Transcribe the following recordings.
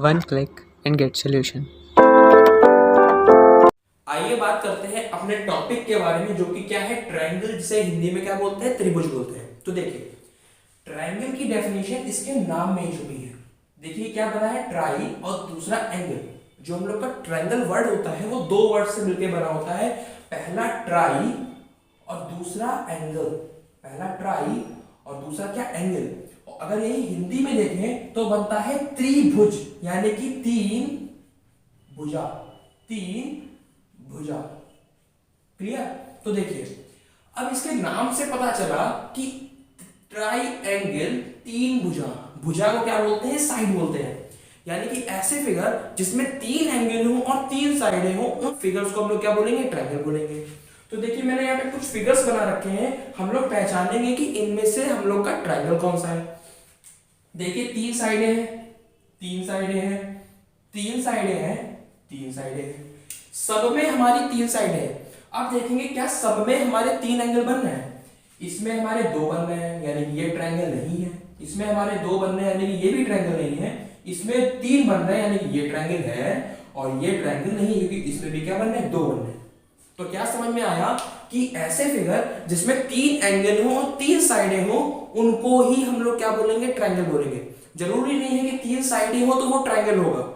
One click and get solution. आइए बात करते हैं अपने टॉपिक के बारे में, जो कि क्या है, ट्रायंगल, जिसे हिंदी में क्या बोलते हैं, त्रिभुज बोलते हैं। तो देखिए, ट्रायंगल की डेफिनेशन इसके नाम में ही छुपी है। देखिए क्या बना है, ट्राई और दूसरा एंगल। जो हम लोग का ट्रायंगल वर्ड होता है वो दो वर्ड से मिलकर बना होता है, पहला ट्राई और दूसरा एंगल। पहला ट्राई और दूसरा क्या, एंगल। और अगर यही हिंदी में देखें तो बनता है त्रिभुज, यानी कि तीन भुजा, तीन भुजा। क्लियर? तो देखिए, अब इसके नाम से पता चला कि ट्राइएंगल, तीन भुजा। भुजा को क्या बोलते हैं, साइड बोलते हैं। यानी कि ऐसे फिगर जिसमें तीन एंगल हो और तीन साइडें हो, उन फिगर्स को हम लोग क्या बोलेंगे, ट्रायंगल बोलेंगे। तो देखिए, मैंने यहाँ पे कुछ फिगर्स बना रखे हैं, हम लोग पहचानेंगे कि इनमें से हम लोग का ट्रायंगल कौन सा है। देखिए, तीन साइडें हैं, तीन साइडें हैं, तीन साइडें हैं, तीन साइडें हैं, सब में हमारी तीन साइड है। अब देखेंगे क्या सब में हमारे तीन एंगल बन रहे हैं। इसमें हमारे दो बन रहे हैं, यानी कि ये ट्रायंगल नहीं है। इसमें हमारे दो बन रहे हैं, यानी कि ये भी ट्रायंगल नहीं है। इसमें तीन बन रहे हैं, यानी कि ये ट्रायंगल है और ये ट्रायंगल नहीं है, क्योंकि इसमें भी क्या बन रहे हैं, दो बन रहे हैं। तो क्या समझ में आया कि ऐसे फिगर जिसमें तीन एंगल हो और तीन साइडें हो, उनको ही हम लोग क्या बोलेंगे, ट्रायंगल बोलेंगे। जरूरी नहीं है कि तीन साइडें हो तो वो ट्रायंगल होगा।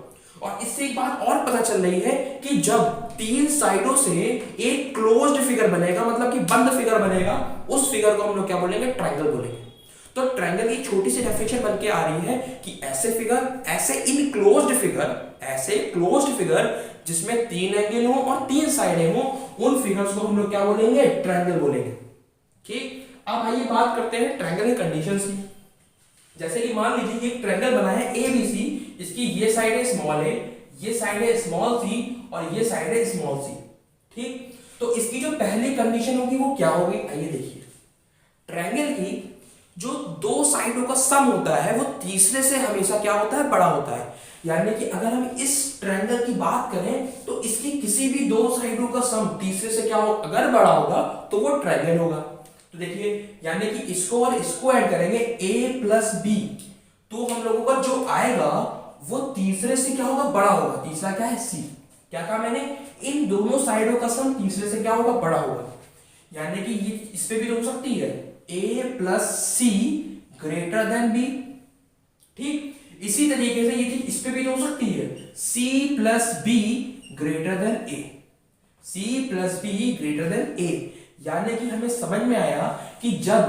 और इससे एक बात और पता चल रही है कि जब तीन साइडों से एक क्लोज्ड फिगर बनेगा, मतलब कि बंद फिगर बनेगा, उस फिगर को हम लोग क्या बोलेंगे, ट्रायंगल बोलेंगे। तो ट्रायंगल की छोटी सी डेफिनेशन बन के आ रही है कि ऐसे फिगर, ऐसे इनक्लोज्ड फिगर, ऐसे क्लोज्ड फिगर जिसमें तीन एंगल हो और तीन साइडें हो, उन फिगर्स को हम लोग क्या बोलेंगे, ट्रायंगल बोलेंगे। ठीक, अब आइए बात करते हैं ट्रायंगल की कंडीशंस की। जैसे कि मान लीजिए एक ट्रायंगल बना है एबीसी, इसकी ये साइड है स्मॉल है, ये साइड है स्मॉल सी और ये साइड है स्मॉल सी। ठीक, तो इसकी जो पहली कंडीशन होगी वो क्या होगी, आइए देखिए। ट्रायंगल की जो दो साइडों का सम होता है वो तीसरे से हमेशा क्या होता है, बड़ा होता है। यानी कि अगर हम इस ट्रायंगल की बात करें तो इसकी किसी भी दो साइडों का सम तीसरे से क्या हो, अगर बड़ा होगा तो वो ट्रायंगल होगा। तो देखिए, यानी कि इसको और इसको ऐड करेंगे a प्लस बी, तो हम लोगों का जो आएगा वो तीसरे से क्या होगा, बड़ा होगा। तीसरा क्या है, c। क्या कहा मैंने, इन दोनों साइडों का सम तीसरे से क्या होगा, बड़ा होगा। यानी कि ये इस पे भी हो सकती है, a plus C greater than b। ठीक, इसी तरीके से ये चीज इस पे भी हो सकती है, c plus be greater than a, c plus be greater than a। यानी कि हमें समझ में आया कि जब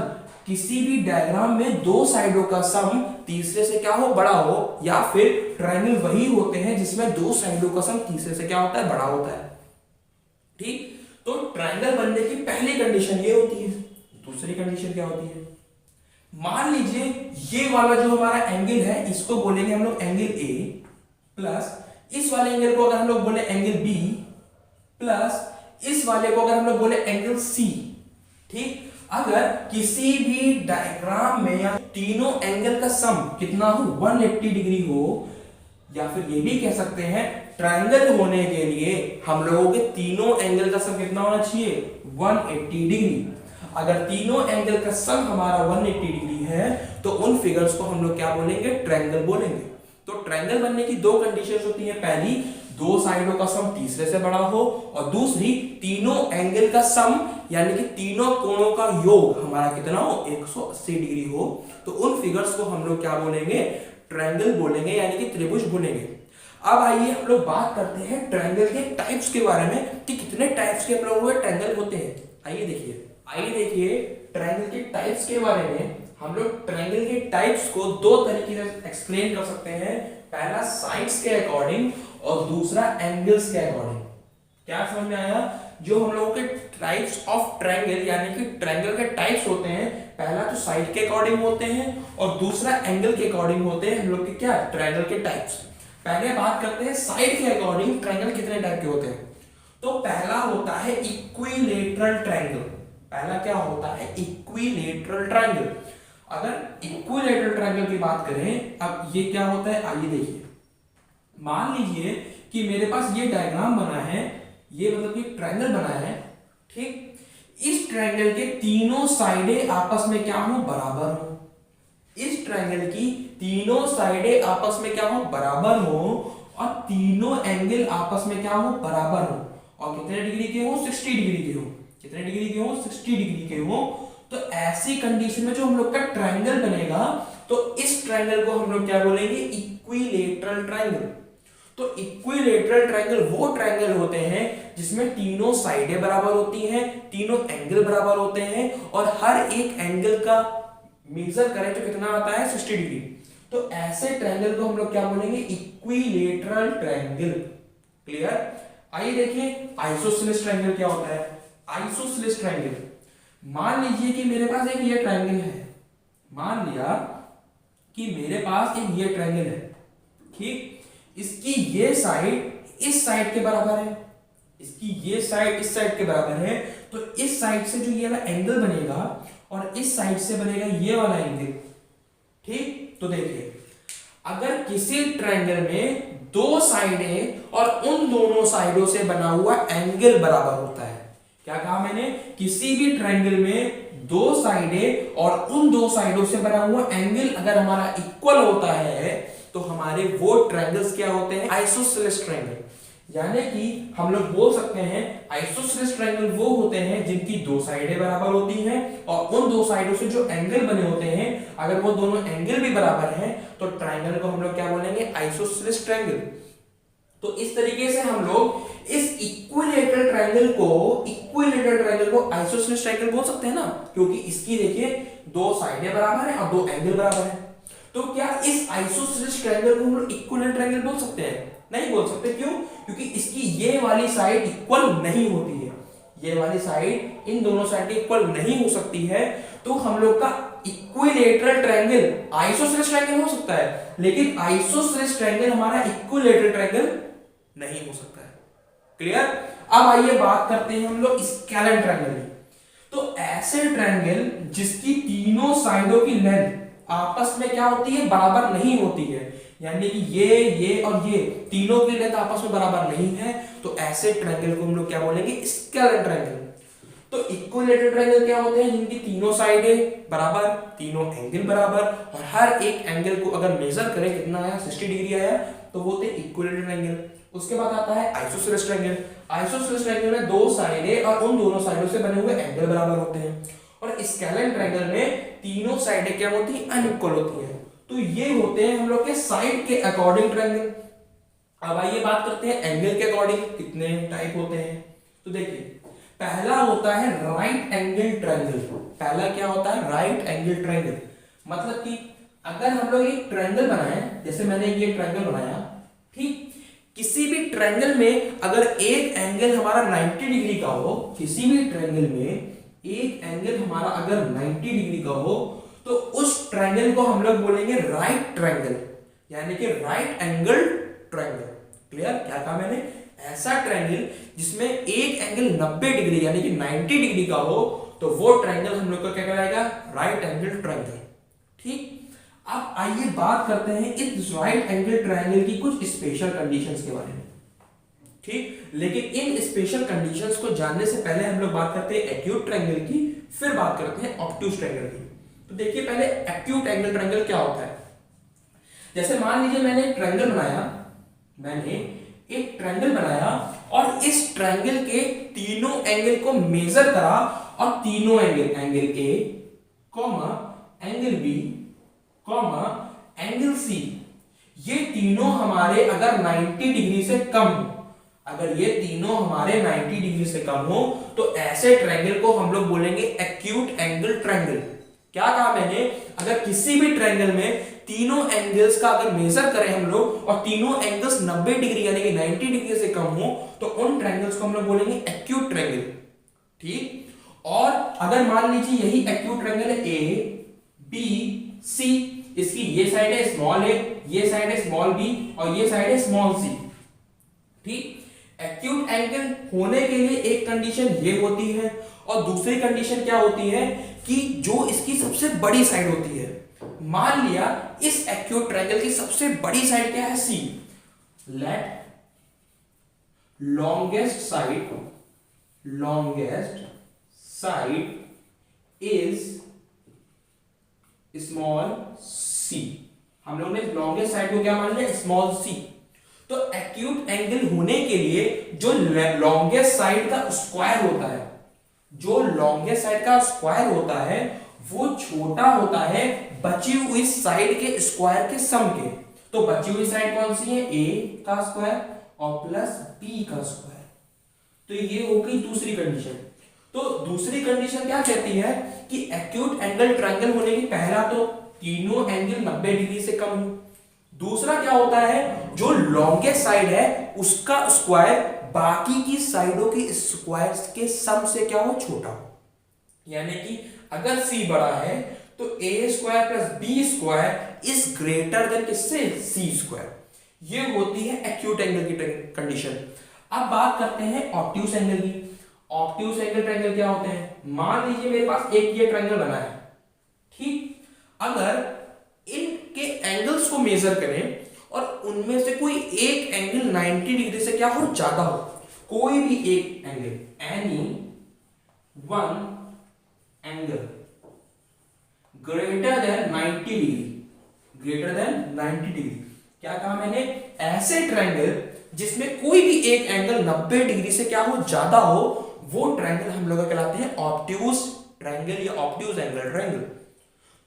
किसी भी डायग्राम में दो साइडों का सम तीसरे से क्या हो, बड़ा हो, या फिर ट्रायंगल वही होते हैं जिसमें दो साइडों का सम तीसरे से क्या होता है, बड़ा होता है। ठीक, तो ट्रायंगल बनने की पहली कंडीशन ये होती है। दूसरी कंडीशन क्या होती है, मान लीजिए ये वाला जो हमारा एंगल है इसको बोलेंगे हम लोग एंगल ए, प्लस इस वाले एंगल को अगर हम लोग बोले एंगल बी, प्लस इस वाले को अगर हम लोग बोले एंगल सी। ठीक, अगर किसी भी डायग्राम में या तीनों एंगल का सम कितना हो, 180 डिग्री हो, या फिर ये भी कह सकते हैं ट्रायंगल होने के लिए हम लोगों के तीनों एंगल का सम कितना होना चाहिए, 180 डिग्री। अगर तीनों एंगल का सम हमारा 180 डिग्री है तो उन फिगर्स को हम लोग क्या बोलेंगे, ट्रायंगल बोलेंगे। तो ट्रायंगल बनने की दो कंडीशंस होती हैं, पहली दो साइडों का सम तीसरे से बड़ा हो, और दूसरी तीनों एंगल का सम यानी कि तीनों कोणों का योग हमारा कितना हो, 180 डिग्री हो। तो उन फिगर्स को हम लोग क्या बोलेंगे, ट्रायंगल बोलेंगे, यानी कि त्रिभुज बोलेंगे। अब आइए हम लोग बात करते हैं ट्रायंगल के टाइप्स के बारे में कि कितने टाइप्स के हम लोगों के ट्रायंगल होते हैं। आइए देखिए ट्रायंगल के टाइप्स के बारे में। हम लोग ट्रायंगल के टाइप्स को दो तरीके से एक्सप्लेन कर सकते हैं, पहला साइड्स के अकॉर्डिंग और दूसरा एंगल्स के अकॉर्डिंग। क्या समझ में आया, जो हम लोगों के टाइप्स ऑफ ट्रायंगल यानी कि ट्रायंगल के टाइप्स होते हैं, पहला तो साइड के अकॉर्डिंग होते हैं और दूसरा एंगल के अकॉर्डिंग होते हैं हम लोग के क्या, ट्रायंगल के टाइप्स। पहले बात करते हैं साइड के अकॉर्डिंग ट्रायंगल कितने टाइप के होते हैं। तो पहला होता है इक्विलेटरल ट्रायंगल। पहला क्या होता है, इक्विलेटरल ट्रायंगल। अगर इक्विलेटरल ट्रायंगल की बात करें, अब ये क्या होता है, आइए देखिए। मान लीजिए कि मेरे पास ये डायग्राम बना है, ये मतलब कि ट्रायंगल बना है। ठीक, इस ट्रायंगल के तीनों साइडें आपस में क्या हो, बराबर हो। इस ट्रायंगल की तीनों साइडें आपस में क्या हो, बराबर हो, और तीनों एंगल आपस में क्या हो, बराबर हो, और कितने डिग्री के हो, 60 डिग्री के हो। कितने डिग्री के हो, 60 डिग्री के हो। तो ऐसी कंडीशन में जो हम लोग का ट्रायंगल बनेगा, तो इस ट्रायंगल को हम लोग क्या बोलेंगे, इक्विलेटरल ट्रायंगल। तो इक्विलेटरल ट्रायंगल वो ट्रायंगल होते हैं जिसमें तीनों साइडें बराबर होती हैं, तीनों एंगल बराबर होते हैं, और हर एक एंगल का मेजर करें तो कितना आता है, 60 डिग्री। तो ऐसे ट्रायंगल को हम लोग क्या बोलेंगे, इक्विलेटरल ट्रायंगल। क्लियर। आइए देखिए आइसोसेलेस ट्रायंगल क्या होता है। आइसोसेलेस ट्रायंगल, मान लीजिए कि मेरे पास एक ये ट्रायंगल है, मान लिया कि मेरे पास एक ये ट्रायंगल है, ठीक। इसकी ये साइड इस साइड के बराबर है, इसकी ये साइड इस साइड के बराबर है। तो इस साइड से जो ये वाला एंगल बनेगा और इस साइड से बनेगा ये वाला एंगल, ठीक। तो देखिए अगर किसी ट्रायंगल में दो साइडें और उन दोनों साइडों से बना हुआ एंगल बराबर होता है, क्या कहा मैंने, किसी भी ट्रायंगल में दो साइडें और उन दो साइडों से बना हुआ एंगल अगर हमारा इक्वल होता है तो हमारे वो ट्रायंगल्स क्या होते हैं, आइसोसेलेस ट्रायंगल। यानी कि हम लोग बोल सकते हैं आइसोसेलेस ट्रायंगल वो होते हैं जिनकी दो साइडें बराबर होती हैं और उन दो साइडों से जो एंगल बने होते हैं अगर वो दोनों एंगल भी बराबर हैं तो ट्रायंगल को हम लोग क्या बोलेंगे, आइसोसेलेस ट्रायंगल। तो इस तरीके से हम लोग इस इक्विलेटरल ट्रायंगल को आइसोसेलेस ट्रायंगल बोल सकते हैं ना, क्योंकि इसकी देखिए दो साइडें बराबर हैं और दो एंगल बराबर हैं। तो क्या इस आइसोसेलेस ट्रायंगल को हम लोग इक्विलेटरल ट्रायंगल बोल सकते हैं, नहीं बोल सकते। क्यों, क्योंकि इसकी ये वाली साइड इक्वल नहीं होती है, ये वाली साइड इन दोनों साइड के इक्वल नहीं हो सकती है। तो हम लोग का इक्विलेटरल ट्रायंगल आइसोसेलेस ट्रायंगल हो सकता है, लेकिन आइसोसेलेस ट्रायंगल हमारा इक्विलेटरल ट्रायंगल नहीं हो सकता है। क्लियर। अब आइए बात करते हैं हम लोग स्केलेन ट्रायंगल की। तो ऐसे ट्रायंगल जिसकी तीनों साइडों की लेंथ आपस में क्या होती है, बराबर नहीं होती है, यानी कि ये और ये तीनों की लेंथ आपस में बराबर नहीं है, तो ऐसे ट्रायंगल को हम लोग क्या बोलेंगे, स्केलेन ट्रायंगल। तो इक्विलेटरल ट्रायंगल क्या होते हैं, जिनकी तीनों साइडें बराबर, तीनों एंगल बराबर, और हर एक एंगल को अगर मेजर करें कितना आया, 60 डिग्री आया, तो वो होते इक्विलेटरल ट्रायंगल। उसके बाद आता है आइसोसेलेस ट्रायंगल। आइसोसेलेस ट्रायंगल में दो साइडें और उन दोनों साइडों से बने हुए एंगल बराबर होते हैं, और स्केलेन ट्रायंगल में तीनों साइडें क्या होती हैं, अनइक्वल होती हैं। तो ये होते हैं हम लोग के साइड के अकॉर्डिंग ट्रायंगल। अब आइए बात करते हैं एंगल के अकॉर्डिंग कितने टाइप होते हैं। तो देखिए पहला होता है राइट एंगल ट्रायंगल। पहला क्या होता है, राइट एंगल ट्रायंगल। मतलब कि अगर हम लोग एक ट्रायंगल बनाए, जैसे मैंने ये ट्रायंगल बनाया, ठीक, किसी भी ट्रायंगल में अगर एक एंगल हमारा 90 डिग्री का हो, किसी भी ट्रायंगल में एक एंगल हमारा अगर 90 डिग्री का हो, तो उस ट्रायंगल को हम लोग बोलेंगे राइट ट्रायंगल, यानी कि राइट एंगल ट्रायंगल। क्लियर। क्या कहा मैंने, ऐसा ट्रायंगल जिसमें एक एंगल 90 डिग्री यानी कि 90 डिग्री का हो, तो वो ट्रायंगल हम लोग का क्या कहलाएगा, राइट एंगल ट्रायंगल। ठीक। अब आइए बात करते हैं इस राइट एंगल ट्रायंगल की कुछ स्पेशल कंडीशंस के बारे में। ठीक। लेकिन इन स्पेशल कंडीशंस को जानने से पहले हम लोग बात करते हैं एक्यूट ट्रायंगल की, फिर बात करते हैं ऑब्ट्यूज ट्रायंगल की। तो देखिए पहले एक्यूट एंगल ट्रायंगल क्या होता है। जैसे मान लीजिए मैंने एक ट्रायंगल बनाया और इस ट्रायंगल के तीनों एंगल को मेजर करा, और तीनों angle A comma angle B comma angle C, ये तीनों हमारे अगर 90 डिग्री से कम हो, अगर ये तीनों हमारे 90 डिग्री से कम हो, तो ऐसे ट्रायंगल को हम लोग बोलेंगे एक्यूट एंगल ट्रायंगल। क्या कहा मैंने, अगर किसी भी ट्रायंगल में तीनों एंगल्स का अगर मेजर करें हम लोग और तीनों एंगल्स 90 डिग्री यानी कि 90 डिग्री से कम हो, तो उन ट्रायंगल्स को हम लोग बोलेंगे एक्यूट ट्रायंगल। ठीक। और अगर मान लीजिए यही एक्यूट ट्रायंगल है ए बी सी, इसकी ये साइड है स्मॉल ए, ये साइड है स्मॉल बी और ये साइड है स्मॉल सी। ठीक। एक्यूट एंगल होने के लिए एक कंडीशन ये होती है, और दूसरी कंडीशन क्या होती है कि जो इसकी सबसे बड़ी साइड होती है। मान लिया इस एक्यूट ट्रायंगल की सबसे बड़ी साइड क्या है, C. Let longest side is small C. हम लोग ने लॉन्गेस्ट साइड को क्या मान लिया, स्मॉल सी। तो एक्यूट एंगल होने के लिए जो लॉन्गेस्ट साइड का स्क्वायर होता है, जो लॉन्गेस्ट साइड का स्क्वायर होता है वो छोटा होता है बची हुई साइड के स्क्वायर के सम के। तो बची हुई साइड कौन सी है, ए का स्क्वायर और प्लस बी का स्क्वायर। तो ये हो गई दूसरी कंडीशन। तो दूसरी कंडीशन क्या कहती है कि एक्यूट एंगल ट्रायंगल होने की पहला तो तीनों एंगल 90 डिग्री से कम हो। दूसरा क्या होता है, जो लॉन्गेस्ट साइड है उसका स्क्वायर बाकी की साइडों के स्क्वायर्स के सम से क्या हो, छोटा हो। यानी कि अगर सी बड़ा है तो A square plus B square is greater than किससे, सी स्क्वायर। ये होती है एक्यूट एंगल की कंडीशन। अब बात करते हैं ऑब्ट्यूज एंगल की। ऑब्ट्यूज एंगल ट्रायंगल क्या होते हैं, मान लीजिए मेरे पास एक ये ट्रायंगल बना है, ठीक। अगर इनके एंगल्स को मेजर करें और उनमें से कोई एक एंगल 90 डिग्री से क्या हो, ज्यादा हो, कोई भी एक angle, any one angle greater than 90 degree, greater than 90 degree. क्या कहा मैंने, ऐसे ट्रायंगल जिसमें कोई भी एक एंगल 90 डिग्री से क्या हो, ज्यादा हो, वो ट्रायंगल हम लोग कहलाते हैं ऑब्ट्यूज ट्रायंगल या ऑब्ट्यूज एंगल ट्रायंगल।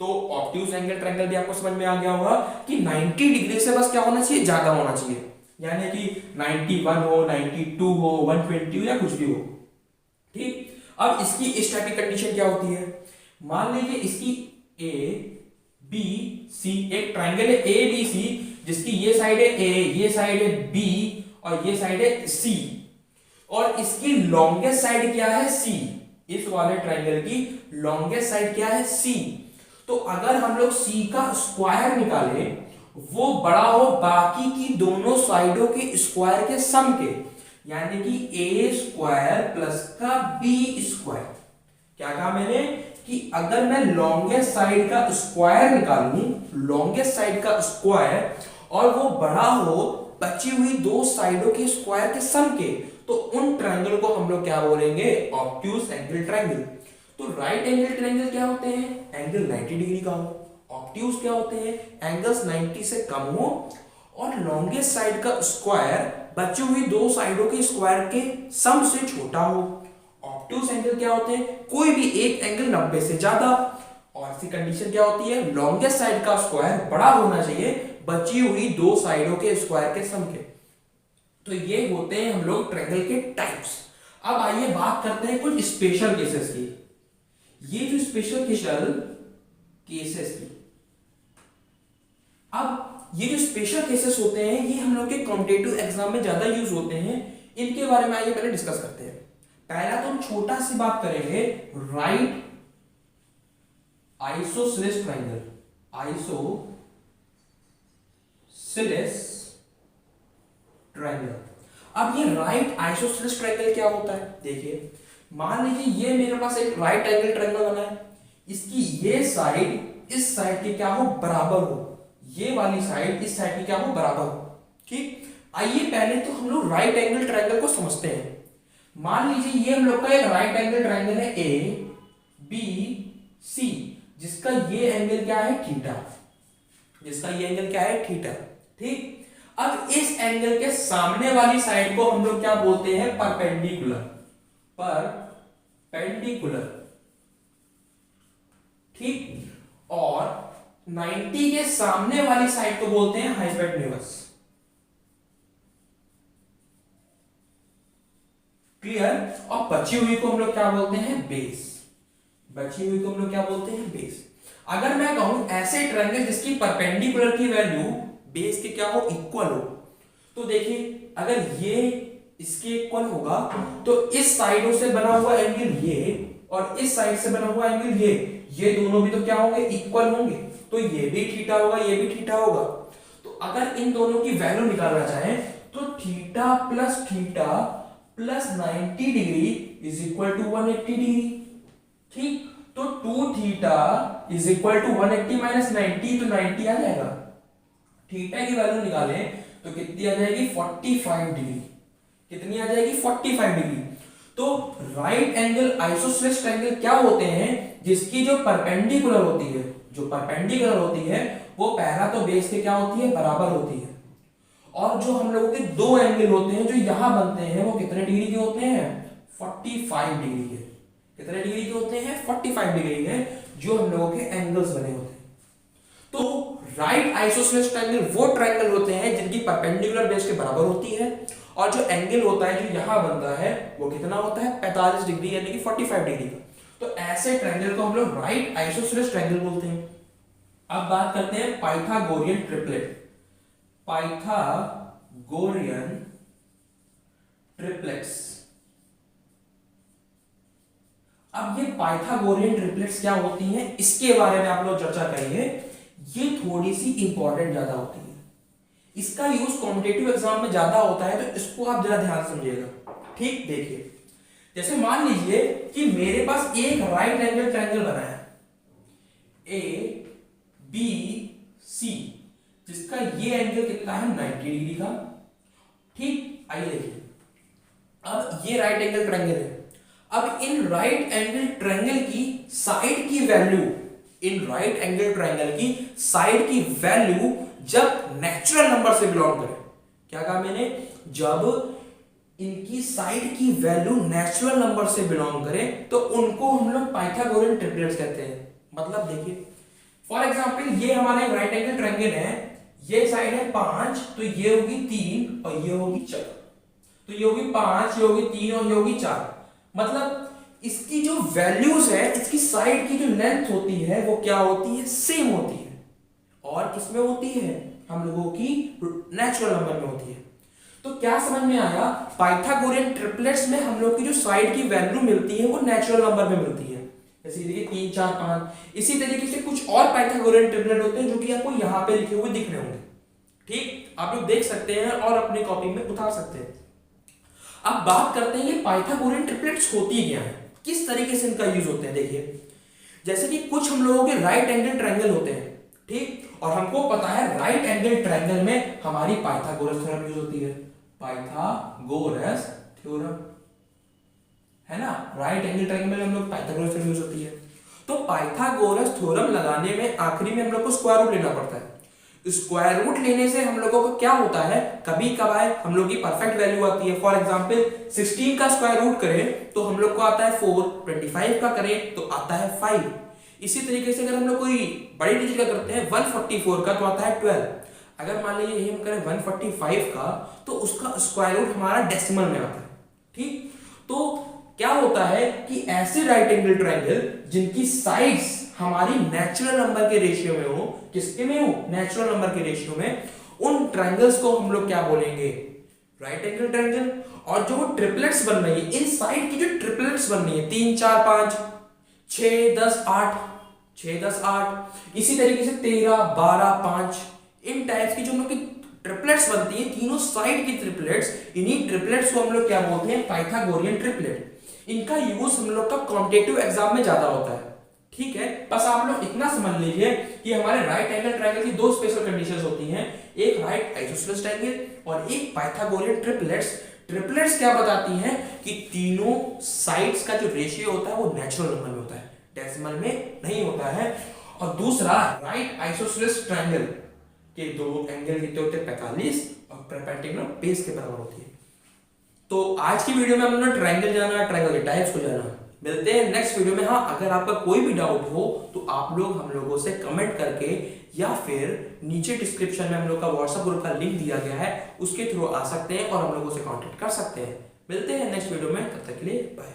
तो ऑब्ट्यूज एंगल ट्रायंगल भी आपको समझ में आ गया होगा कि 90 डिग्री से बस क्या होना चाहिए, ज्यादा होना चाहिए। यानी कि 91 हो, 92 हो, 120 हो या कुछ भी हो, ठीक। अब इसकी इस टाइप की कंडीशन क्या होती है, मान लीजिए इसकी ए बी सी, एक ट्रायंगल है ए बी सी जिसकी ये साइड है ए, ये साइड है बी और ये साइड है सी, और इसकी लॉन्गेस्ट साइड क्या है, सी। इस वाले ट्रायंगल की लॉन्गेस्ट साइड क्या है, सी। तो अगर हम लोग सी का स्क्वायर निकाले वो बड़ा हो बाकी की दोनों साइडों के स्क्वायर के सम के, यानी कि ए स्क्वायर प्लस का बी स्क्वायर। क्या कहा मैंने कि अगर मैं लॉन्गेस्ट साइड का स्क्वायर निकालूं, लॉन्गेस्ट साइड का स्क्वायर, और वो बड़ा हो बची हुई दो साइडों के स्क्वायर के सम के, तो उन ट्रायंगल को हम लोग क्या बोलेंगे, ऑब्ट्यूज एंगल ट्रायंगल। तो राइट एंगल ट्रायंगल क्या होते हैं, एंगल 90 डिग्री का हो। ऑब्ट्यूज क्या होते हैं, एंगल्स 90 से कम हो और लॉन्गेस्ट साइड का स्क्वायर बची हुई दो साइडों के स्क्वायर के सम से छोटा हो। ऑब्ट्यूज एंगल क्या होते हैं, कोई भी एक एंगल 90 से ज्यादा। और इसकी कंडीशन क्या होती है, लॉन्गेस्ट साइड का स्क्वायर बड़ा होना चाहिए बची हुई दो साइडों के स्क्वायर के सम के। तो ये होते हैं हम लोग ट्रायंगल के टाइप्स। अब आइए बात करते हैं कुछ स्पेशल केसेस की। ये जो स्पेशल केसेस की, अब ये जो स्पेशल केसेस होते हैं ये हम लोग के कॉम्पिटिटिव एग्जाम में ज्यादा यूज होते हैं। इनके बारे में आइए पहले डिस्कस करते हैं। पहला तो हम छोटा सी बात करेंगे, right isosceles triangle. Isosceles triangle. अब ये राइट आइसोसेलेस ट्रायंगल क्या होता है, देखिए मान लीजिए ये मेरे पास एक राइट एंगल ट्रायंगल बना है, इसकी ये साइड इस साइड के क्या हो, बराबर हो, ये वाली साइड इस साइड की क्या हो, बराबर हो, ठीक। आइए पहले तो हम लोग राइट एंगल ट्रायंगल को समझते हैं। मान लीजिए ये हम लोग का एक राइट एंगल ट्रायंगल है ए बी सी, जिसका ये एंगल क्या है, थीटा, जिसका ये एंगल क्या है, थीटा, ठीक। अब इस एंगल के सामने वाली साइड को हम लोग क्या बोलते हैं, परपेंडिकुलर, परपेंडिकुलर, ठीक। और 90 के सामने वाली साइड को बोलते हैं हाइपोटेन्यूज, क्लियर। और बची हुई को हम लोग क्या बोलते हैं, बेस, बची हुई को हम लोग क्या बोलते हैं, बेस। अगर मैं कहूं ऐसे ट्रायंगल जिसकी परपेंडिकुलर की वैल्यू बेस के क्या हो, इक्वल हो, तो देखिए अगर ये इसके इक्वल होगा तो इस साइडों से बना हुआ एंगल ये और इस साइड से बना हुआ एंगल ये दोनों भी तो क्या होंगे, इक्वल होंगे। तो ये भी थीटा होगा, ये भी थीटा होगा। तो अगर इन दोनों की वैल्यू निकालना चाहें तो theta plus 90 degree is equal to 180 degree, ठीक। तो 2 theta is equal to 180 minus 90, तो 90 आ जाएगा। थीटा की वैल्यू निकालें तो कितनी आ जाएगी, 45 डिग्री। कितनी आ जाएगी, 45 डिग्री। तो राइट एंगल आइसोसेलेस ट्रायंगल क्या होते हैं, जिसकी जो परपेंडिकुलर होती है, जो परपेंडिकुलर होती है वो पहला तो बेस के क्या होती है, बराबर होती है। और जो हम लोगों के दो एंगल होते हैं जो यहां बनते हैं वो कितने डिग्री के होते हैं, 45 डिग्री के। कितने डिग्री के होते हैं, 45 डिग्री के जो हम लोगों के एंगल्स बने होते हैं। तो राइट आइसोसेलेस ट्रायंगल वो ट्रायंगल होते हैं जिनकी परपेंडिकुलर बेस के बराबर होती है, और जो एंगल होता है जो यहां बनता है वो कितना होता है, 45 डिग्री यानी कि 45 डिग्री का। तो ऐसे ट्रायंगल को हम लोग राइट आइसोसेलेस ट्रायंगल बोलते हैं। अब बात करते हैं पाइथागोरियन ट्रिपलेट। Pythagorean triplets. अब ये पाइथागोरियन ट्रिपलेट्स क्या होती हैं इसके बारे में आप लोग चर्चा करेंगे। ये थोड़ी सी इंपॉर्टेंट ज्यादा होती है, इसका यूज कॉम्पिटिटिव एग्जाम में ज्यादा होता है, तो इसको आप जरा ध्यान समझिएगा। ठीक, देखिए जैसे मान लीजिए कि मेरे पास एक राइट एंगल ट्रायंगल बना है ए बी सी, जिसका ये एंगल कितना है, 90 डिग्री का। ठीक, आइए देखिए, अब ये राइट एंगल ट्रायंगल है। अब इन राइट एंगल ट्रायंगल की साइड की value, in right angle triangle की साइड की वैल्यू जब नेचुरल नंबर से बिलोंग करे, क्या कहा मैंने, जब इनकी साइड की वैल्यू नेचुरल नंबर से बिलोंग करे तो उनको हम लोग पाइथागोरियन ट्रिपलेट्स कहते हैं। मतलब देखिए फॉर एग्जांपल ये हमारा एक राइट एंगल ट्रायंगल है, ये साइड है 5, तो ये होगी 3 और ये होगी 4, तो ये होगी 5, ये होगी 3 और ये होगी 4। मतलब इसकी जो वैल्यूज है, इसकी साइड की जो लेंथ होती है वो क्या होती है, सेम होती है। और किसमें होती है, हम लोगों की नेचुरल नंबर में होती है। तो क्या समझ में आया, पाइथागोरियन ट्रिपलेट्स में हम लोग की जो साइड की वैल्यू मिलती है वो नेचुरल नंबर में मिलती है। जैसे देखिए 3, 4, 5। इसी तरीके से कुछ और पाइथागोरियन ट्रिपलेट होते हैं जो कि आपको यहां पे लिखे हुए दिख रहे होंगे। ठीक, आप लोग देख सकते हैं और अपनी कॉपी में उतार सकते हैं। अब बात करते हैं ये पाइथागोरियन ट्रिपलेट्स होती क्या है, किस तरीके से इनका यूज होते हैं। देखिए जैसे कि कुछ हम लोगों के राइट एंगल ट्रायंगल होते हैं, ठीक, और हमको पता है राइट एंगल ट्रायंगल में हमारी पाइथागोरस थ्योरम यूज होती है। पाइथागोरस थ्योरम है ना, राइट एंगल ट्रायंगल में हम लोग पाइथागोरस थ्योरम यूज होती है। तो पाइथागोरस थ्योरम लगाने में आखिरी में हम लोग को स्क्वायर रूट लेना पड़ता है। स्क्वायर रूट लेने से हम लोगों को क्या होता है, कभी कभार हम लोग की परफेक्ट वैल्यू आती है। फॉर एग्जांपल 16 का स्क्वायर रूट करें तो हम लोग को आता है 4, 25 का करें तो आता है 5। इसी तरीके से अगर हम लोग कोई बड़ी डिजिट का करते हैं 144 का तो आता है 12। अगर मान लीजिए यही हम करें 145 का तो उसका स्क्वायर रूट हमारा डेसिमल में आता है। ठीक, तो क्या होता है कि ऐसे राइट एंगल ट्रायंगल जिनकी साइड्स हमारी नेचुरल नंबर के रेशियो में हो, किसके में हो, नेचुरल नंबर के रेशियो में, उन ट्रायंगल्स को हम लोग क्या बोलेंगे, राइट एंगल ट्रायंगल। और जो ट्रिपलेट्स बन रही है, इन साइड की जो ट्रिपलेट्स बन रही है 3, 4, 5, 6, 10, 8, 6, 10, 8, इसी तरीके से 13, 12, 5, इन टाइप्स की जो हम लोग की ट्रिपलेट्स बनती है, तीनों साइड की ट्रिपलेट्स, इन्हीं ट्रिपलेट्स को हम लोग क्या बोलते हैं, पाइथागोरियन ट्रिपलेट। इनका यूज हम लोग का कॉम्पिटिटिव एग्जाम में ज्यादा होता है। ठीक है, बस आप लोग इतना समझ लीजिए कि हमारे राइट एंगल ट्रायंगल की दो स्पेशल कंडीशंस होती हैं, एक राइट आइसोसेलेस ट्रायंगल और एक पाइथागोरियन ट्रिपलेट्स। ट्रिपलेट्स क्या बताती हैं कि तीनों साइड्स का जो रेशियो होता है वो नेचुरल नंबर में होता है, डेसिमल में नहीं होता है। और दूसरा राइट आइसोसेलेस ट्रायंगल के दो एंगल कितने होते हैं, 45 और परपेंडिकुलर बेस के बराबर होती है। तो आज की वीडियो में हमने ट्रायंगल जाना, ट्रायंगल के टाइप्स को जाना। मिलते हैं नेक्स्ट वीडियो में। हाँ, अगर आपका कोई भी डाउट हो तो आप लोग हम लोगों से कमेंट करके या फिर नीचे डिस्क्रिप्शन में हम लोग का व्हाट्सएप ग्रुप का लिंक दिया गया है, उसके थ्रू आ सकते हैं और हम लोगों से कांटेक्ट कर सकते हैं। मिलते हैं नेक्स्ट वीडियो में, तब तक के लिए बाय।